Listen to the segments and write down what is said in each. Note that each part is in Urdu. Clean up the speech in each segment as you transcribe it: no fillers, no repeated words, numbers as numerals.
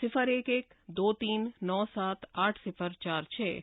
011-2397-8046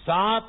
7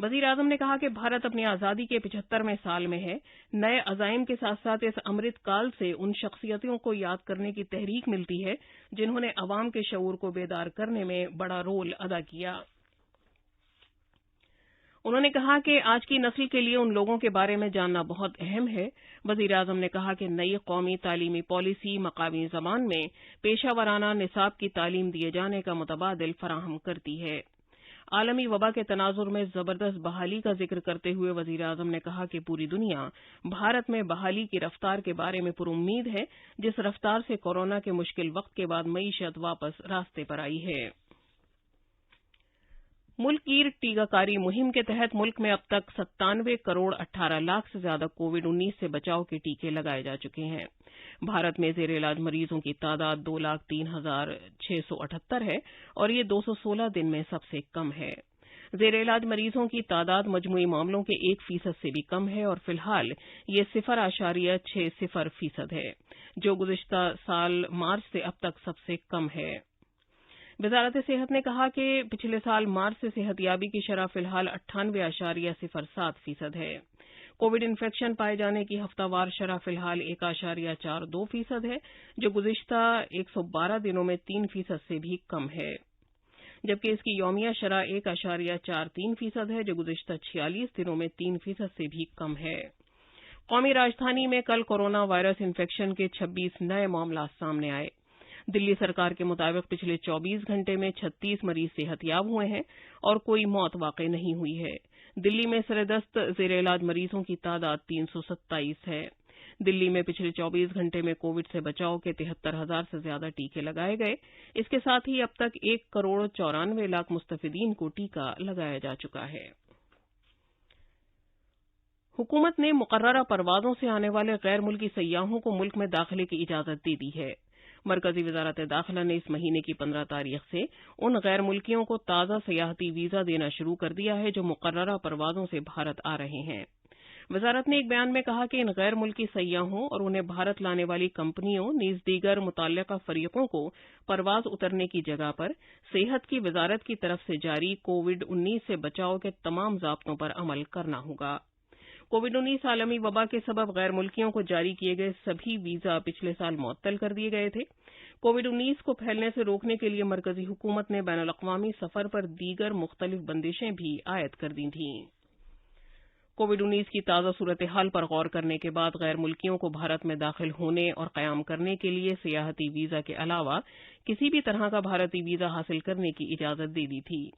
وزیر اعظم نے کہا کہ بھارت اپنی آزادی کے 75ویں سال میں ہے. نئے عزائم کے ساتھ ساتھ اس امرت کال سے ان شخصیتوں کو یاد کرنے کی تحریک ملتی ہے جنہوں نے عوام کے شعور کو بیدار کرنے میں بڑا رول ادا کیا. انہوں نے کہا کہ آج کی نسل کے لیے ان لوگوں کے بارے میں جاننا بہت اہم ہے. وزیر اعظم نے کہا کہ نئی قومی تعلیمی پالیسی مقامی زبان میں پیشہ ورانہ نصاب کی تعلیم دیے جانے کا متبادل فراہم کرتی ہے. عالمی وبا کے تناظر میں زبردست بحالی کا ذکر کرتے ہوئے وزیر اعظم نے کہا کہ پوری دنیا بھارت میں بحالی کی رفتار کے بارے میں پرامید ہے جس رفتار سے کورونا کے مشکل وقت کے بعد معیشت واپس راستے پر آئی ہے. ملک کی ٹیکہ کاری مہم کے تحت ملک میں اب تک 97 کروڑ 18 لاکھ سے زیادہ کووڈ-19 سے بچاؤ کے ٹیکے لگائے جا چکے ہیں. بھارت میں زیر علاج مریضوں کی تعداد 2,03,678 ہے اور یہ 216 دن میں سب سے کم ہے. زیر علاج مریضوں کی تعداد مجموعی معاملوں کے 1% سے بھی کم ہے اور فی الحال یہ 0.60% ہے جو گزشتہ سال مارچ سے اب تک سب سے کم ہے. وزارت صحت نے کہا کہ پچھلے سال مارچ سے صحت یابی کی شرح فی الحال 98.07% ہے. کووڈ انفیکشن پائے جانے کی ہفتہ وار شرح فی الحال 1.42% ہے جو گزشتہ 112 دنوں میں 3% سے بھی کم ہے، جبکہ اس کی یومیہ شرح 1.43% ہے جو گزشتہ 46 دنوں میں 3% سے بھی کم ہے. قومی راجدھانی میں کل کورونا وائرس انفیکشن کے 26 نئے معاملات سامنے آئے. دلی سرکار کے مطابق پچھلے 24 گھنٹے میں 36 مریض صحت یاب ہوئے ہیں اور کوئی موت واقع نہیں ہوئی ہے. دلی میں سردست زیر علاج مریضوں کی تعداد 327 ہے. دلی میں پچھلے 24 گھنٹے میں کووڈ سے بچاؤ کے 73,000 سے زیادہ ٹیکے لگائے گئے. اس کے ساتھ ہی اب تک 1 کروڑ 94 لاکھ مستفیدین کو ٹیکہ لگایا جا چکا ہے. حکومت نے مقررہ پروازوں سے آنے والے غیر ملکی سیاحوں کو ملک میں داخلے کی اجازت دے دی ہے. مرکزی وزارت داخلہ نے اس مہینے کی 15 تاریخ سے ان غیر ملکیوں کو تازہ سیاحتی ویزا دینا شروع کر دیا ہے جو مقررہ پروازوں سے بھارت آ رہے ہیں. وزارت نے ایک بیان میں کہا کہ ان غیر ملکی سیاحوں اور انہیں بھارت لانے والی کمپنیوں نیز دیگر متعلقہ فریقوں کو پرواز اترنے کی جگہ پر صحت کی وزارت کی طرف سے جاری کووڈ-19 سے بچاؤ کے تمام ضابطوں پر عمل کرنا ہوگا. کووڈ-19 عالمی وبا کے سبب غیر ملکیوں کو جاری کیے گئے سبھی ویزا پچھلے سال معطل کر دیے گئے تھے. کووڈ-19 کو پھیلنے سے روکنے کے لیے مرکزی حکومت نے بین الاقوامی سفر پر دیگر مختلف بندشیں بھی عائد کر دی تھیں. کووڈ-19 کی تازہ صورتحال پر غور کرنے کے بعد غیر ملکیوں کو بھارت میں داخل ہونے اور قیام کرنے کے لیے سیاحتی ویزا کے علاوہ کسی بھی طرح کا بھارتی ویزا حاصل کرنے کی اجازت دے دی تھی.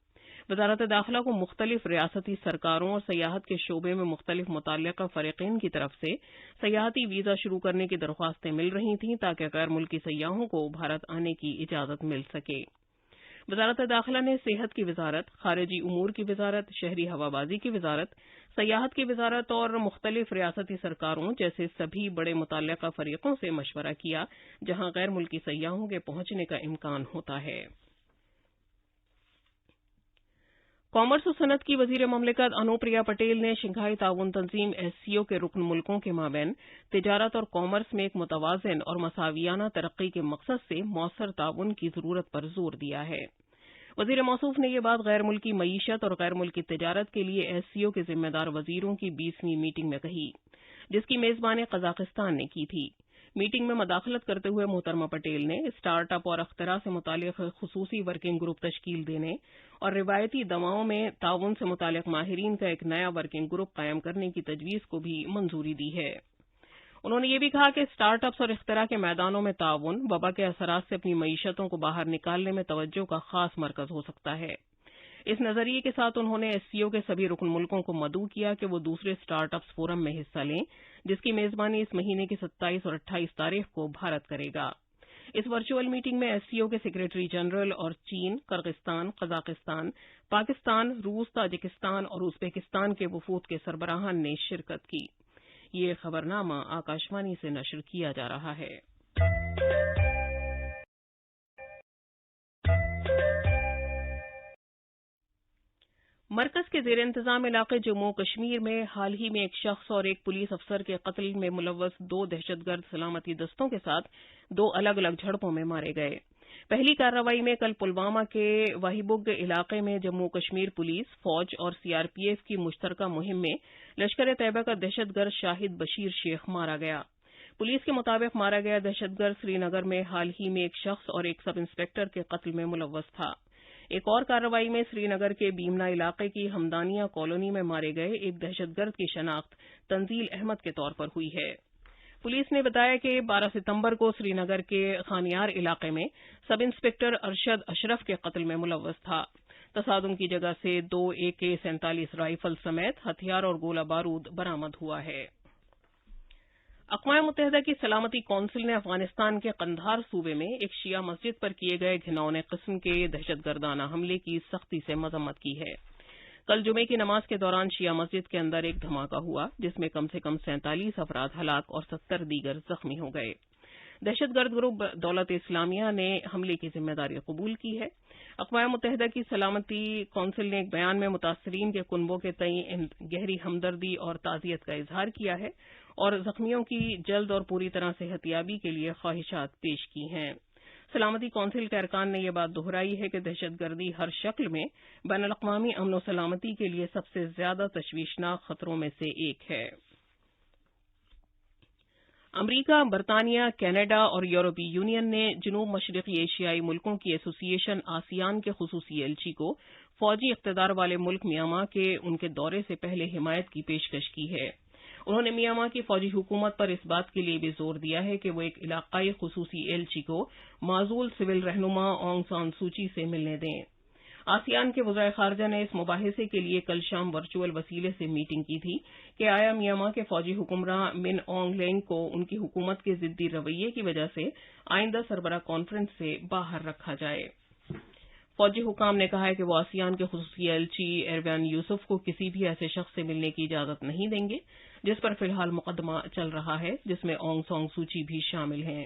وزارت داخلہ کو مختلف ریاستی سرکاروں اور سیاحت کے شعبے میں مختلف متعلقہ فریقین کی طرف سے سیاحتی ویزا شروع کرنے کی درخواستیں مل رہی تھیں تاکہ غیر ملکی سیاحوں کو بھارت آنے کی اجازت مل سکے. وزارت داخلہ نے صحت کی وزارت، خارجی امور کی وزارت، شہری ہوابازی کی وزارت، سیاحت کی وزارت اور مختلف ریاستی سرکاروں جیسے سبھی بڑے متعلقہ فریقوں سے مشورہ کیا جہاں غیر ملکی سیاحوں کے پہنچنے کا امکان ہوتا ہے. کامرس و صنعت کی وزیر مملکت انوپریا پٹیل نے شنگھائی تعاون تنظیم SCO کے رکن ملکوں کے مابین تجارت اور کامرس میں ایک متوازن اور مساویانہ ترقی کے مقصد سے مؤثر تعاون کی ضرورت پر زور دیا ہے. وزیر موصوف نے یہ بات غیر ملکی معیشت اور غیر ملکی تجارت کے لیے SCO کے ذمہ دار وزیروں کی 20ویں میٹنگ میں کہی جس کی میزبانی قزاقستان نے کی تھی. میٹنگ میں مداخلت کرتے ہوئے محترمہ پٹیل نے اسٹارٹ اپ اور اختراع سے متعلق خصوصی ورکنگ گروپ تشکیل دینے اور روایتی دواؤں میں تعاون سے متعلق ماہرین کا ایک نیا ورکنگ گروپ قائم کرنے کی تجویز کو بھی منظوری دی ہے. انہوں نے یہ بھی کہا کہ اسٹارٹ اپس اور اختراع کے میدانوں میں تعاون وبا کے اثرات سے اپنی معیشتوں کو باہر نکالنے میں توجہ کا خاص مرکز ہو سکتا ہے. اس نظریے کے ساتھ انہوں نے SCO کے سبھی رکن ملکوں کو مدعو کیا کہ وہ دوسرے اسٹارٹ اپس فورم میں حصہ لیں جس کی میزبانی اس مہینے کی 27 اور 28 تاریخ کو بھارت کرے گا. اس ورچوئل میٹنگ میں SCO کے سیکریٹری جنرل اور چین، کرغستان، قزاقستان، پاکستان، روس، تاجکستان اور ازبکستان کے وفود کے سربراہان نے شرکت کی. یہ خبرنامہ آکاشوانی سے نشر کیا جا رہا ہے. مرکز کے زیر انتظام علاقے جموں و کشمیر میں حال ہی میں ایک شخص اور ایک پولیس افسر کے قتل میں ملوث 2 دہشت گرد سلامتی دستوں کے ساتھ 2 الگ الگ جھڑپوں میں مارے گئے. پہلی کارروائی میں کل پلوامہ کے واہیبگ علاقے میں جموں کشمیر پولیس، فوج اور سی آر پی ایف کی مشترکہ مہم میں لشکر طیبہ کا دہشت گرد شاہد بشیر شیخ مارا گیا۔ پولیس کے مطابق مارا گیا دہشت گرد سری نگر میں حال ہی میں ایک شخص اور ایک سب انسپکٹر کے قتل میں ملوث تھا۔ ایک اور کارروائی میں سری نگر کے بیمنا علاقے کی ہمدانیہ کالونی میں مارے گئے ایک دہشت گرد کی شناخت تنزیل احمد کے طور پر ہوئی ہے۔ پولیس نے بتایا کہ 12 ستمبر کو سری نگر کے خانیار علاقے میں سب انسپکٹر ارشد اشرف کے قتل میں ملوث تھا۔ تصادم کی جگہ سے 2 AK-47 رائفل سمیت ہتھیار اور گولہ بارود برآمد ہوا ہے۔ اقوام متحدہ کی سلامتی کونسل نے افغانستان کے قندھار صوبے میں ایک شیعہ مسجد پر کیے گئے گھناؤنے قسم کے دہشت گردانہ حملے کی سختی سے مذمت کی ہے۔ کل جمعے کی نماز کے دوران شیعہ مسجد کے اندر ایک دھماکہ ہوا جس میں کم سے کم 47 افراد ہلاک اور 70 دیگر زخمی ہو گئے۔ دہشت گرد گروپ دولت اسلامیہ نے حملے کی ذمہ داری قبول کی ہے۔ اقوام متحدہ کی سلامتی کونسل نے ایک بیان میں متاثرین کے کنبوں کے تئیں گہری ہمدردی اور تعزیت کا اظہار کیا ہے اور زخمیوں کی جلد اور پوری طرح صحتیابی کے لیے خواہشات پیش کی ہیں۔ سلامتی کونسل کے ارکان نے یہ بات دہرائی ہے کہ دہشت گردی ہر شکل میں بین الاقوامی امن و سلامتی کے لیے سب سے زیادہ تشویشناک خطروں میں سے ایک ہے۔ امریکہ، برطانیہ، کینیڈا اور یورپی یونین نے جنوب مشرقی ایشیائی ملکوں کی ایسوسی ایشن آسیان کے خصوصی ایلچی کو فوجی اقتدار والے ملک میانمار کے ان کے دورے سے پہلے حمایت کی پیشکش کی ہے۔ انہوں نے میانمار کی فوجی حکومت پر اس بات کے لیے بھی زور دیا ہے کہ وہ ایک علاقائی خصوصی ایلچی کو معزول سول رہنما اونگ سان سوچی سے ملنے دیں۔ آسیان کے وزرائے خارجہ نے اس مباحثے کے لیے کل شام ورچوئل وسیلے سے میٹنگ کی تھی کہ آیا میانمار کے فوجی حکمراں من اونگ لینگ کو ان کی حکومت کے ضدی رویے کی وجہ سے آئندہ سربراہ کانفرنس سے باہر رکھا جائے۔ فوجی حکام نے کہا ہے کہ وہ آسیان کے خصوصی ایلچی ایروین یوسف کو کسی بھی ایسے شخص سے ملنے کی اجازت نہیں دیں گے جس پر فی الحال مقدمہ چل رہا ہے، جس میں اونگ سان سوچی بھی شامل ہیں۔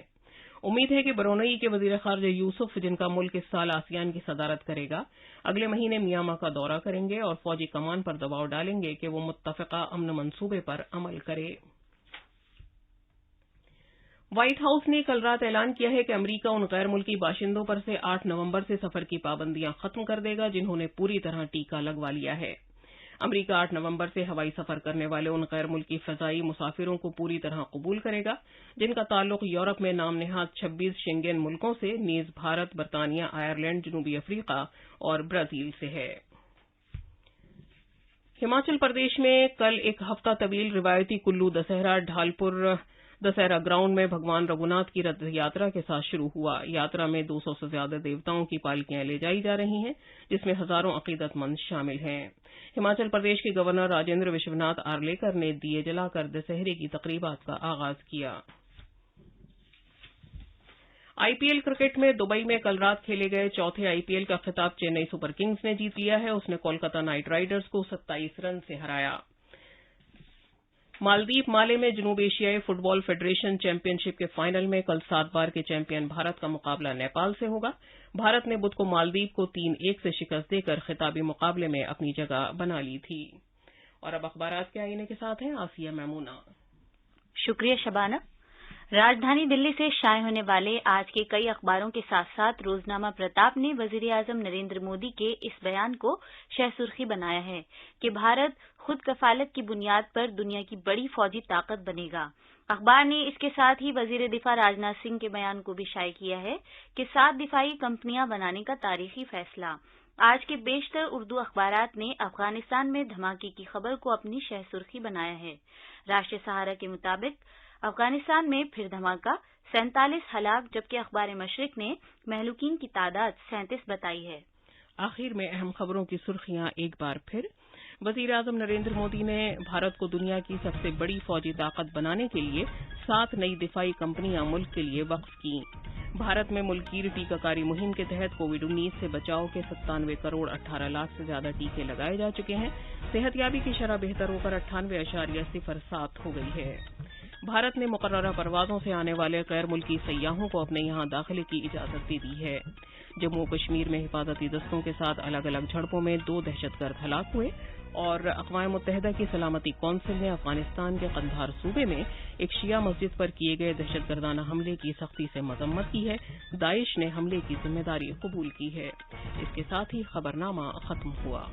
امید ہے کہ برونئی کے وزیر خارجہ یوسف، جن کا ملک اس سال آسیان کی صدارت کرے گا، اگلے مہینے میانمار کا دورہ کریں گے اور فوجی کمان پر دباؤ ڈالیں گے کہ وہ متفقہ امن منصوبے پر عمل کرے۔ وائٹ ہاؤس نے کل رات اعلان کیا ہے کہ امریکہ ان غیر ملکی باشندوں پر سے 8 نومبر سے سفر کی پابندیاں ختم کر دے گا جنہوں نے پوری طرح ٹیکہ لگوا لیا ہے۔ امریکہ 8 نومبر سے ہوائی سفر کرنے والے ان غیر ملکی فضائی مسافروں کو پوری طرح قبول کرے گا جن کا تعلق یورپ میں نام نہاد 26 شنگن ملکوں سے نیز بھارت، برطانیہ، آئرلینڈ، جنوبی افریقہ اور برازیل سے ہے۔ ہماچل پردیش میں کل ایک ہفتہ طویل روایتی کلو دسہرہ ڈھالپور دسہرہ گراؤنڈ میں بھگوان رگھوناتھ کی رتھ یاترا کے ساتھ شروع ہوا۔ یاترا میں 200 سے زیادہ دیوتاؤں کی پالکیاں لے جائی جا رہی ہیں جس میں ہزاروں عقیدت مند شامل ہیں۔ ہماچل پردیش کے گورنر راجندر وشوناتھ آرلیکر نے دیے جلا کر دسہرے کی تقریبات کا آغاز کیا۔ IPL کرکٹ میں دبئی میں کل رات کھیلے گئے چوتھے IPL کا خطاب چنئی سپر کنگز نے جیت لیا ہے۔ اس نے کولکتہ نائٹ رائڈرز کو 27 رن سے ہرایا۔ مالدیپ مالے میں جنوب ایشیائی فٹ بال فیڈریشن چیمپئن شپ کے فائنل میں کل 7 بار کے چیمپئن بھارت کا مقابلہ نیپال سے ہوگا۔ بھارت نے بدھ کو مالدیپ کو 3-1 سے شکست دے کر خطابی مقابلے میں اپنی جگہ بنا لی تھی۔ اور اب اخبارات کے آئینے کے ساتھ ہیں آسیہ میمونہ۔ شکریہ شبانہ۔ راجدھانی دلی سے شائع ہونے والے آج کے کئی اخباروں کے ساتھ ساتھ روزنامہ پرتاپ نے وزیر اعظم نریندر مودی کے اس بیان کو شہ سرخی بنایا ہے کہ بھارت خود کفالت کی بنیاد پر دنیا کی بڑی فوجی طاقت بنے گا۔ اخبار نے اس کے ساتھ ہی وزیر دفاع راجناتھ سنگھ کے بیان کو بھی شائع کیا ہے کہ 7 دفاعی کمپنیاں بنانے کا تاریخی فیصلہ۔ آج کے بیشتر اردو اخبارات نے افغانستان میں دھماکے کی خبر کو اپنی شہ سرخی بنایا ہے۔ راشٹریہ سہارا کے مطابق افغانستان میں پھر دھماکہ، 47 ہلاک، جبکہ اخبار مشرق نے مہلوکین کی تعداد 37 بتائی ہے۔ آخر میں اہم خبروں کی سرخیاں ایک بار پھر۔ وزیر اعظم نریندر مودی نے بھارت کو دنیا کی سب سے بڑی فوجی طاقت بنانے کے لیے 7 نئی دفاعی کمپنیاں ملک کے لیے وقف کیں۔ بھارت میں ملکگیر ٹیکہ کاری مہم کے تحت کووڈ-19 سے بچاؤ کے 97 کروڑ 18 لاکھ سے زیادہ ٹیکے لگائے جا چکے ہیں۔ صحت یابی کی شرح بہتر ہو کر 98.07 ہو گئی ہے۔ بھارت نے مقررہ پروازوں سے آنے والے غیر ملکی سیاحوں کو اپنے یہاں داخلے کی اجازت دے دی ہے۔ جموں و کشمیر میں حفاظتی دستوں کے ساتھ الگ الگ جھڑپوں میں 2 دہشت گرد ہلاک ہوئے اور اقوام متحدہ کی سلامتی کونسل نے افغانستان کے قندھار صوبے میں ایک شیعہ مسجد پر کیے گئے دہشت گردانہ حملے کی سختی سے مذمت کی ہے. داعش نے حملے کی ذمہ داری قبول کی ہے. اس کے ساتھ ہی خبرنامہ ختم ہوا.